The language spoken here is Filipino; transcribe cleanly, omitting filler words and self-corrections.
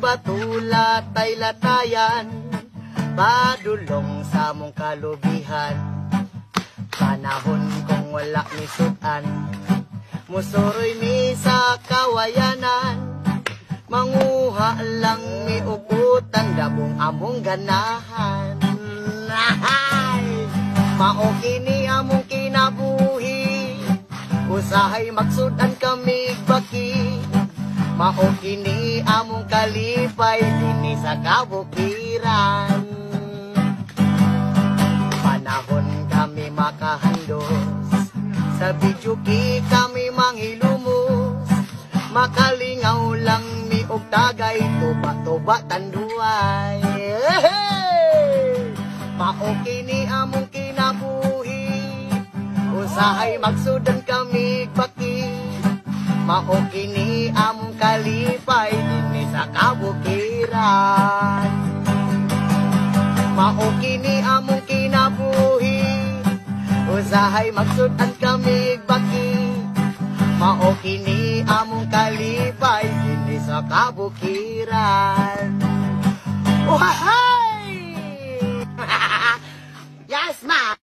batulat ay latayan, padulong sa mong kalubihan. Panahon kong wala ni sudan, musuroy mi sa kawayanan. Manguha lang mi uputan, dabong among ganahan. Mao kini among kinabuhi, usahay magsudan kami baki. Mao kini among kalipay, dinhi sa kabukiran. Panahon kami makahandos, sa bidyuki kami manghilumos. Makalingaw lang mi og tagay, tuba-tuba tanduay. Mao kini among kinabuhi, usahay magsudan kami baki. Mao kini among kalipay, dinhi sa kabukiran. Mao kini among kinabuhi, usahay magsudan kami baki. Mao kini among kalipay, dinhi sa kabukiran. Uhahay! Yes, ma!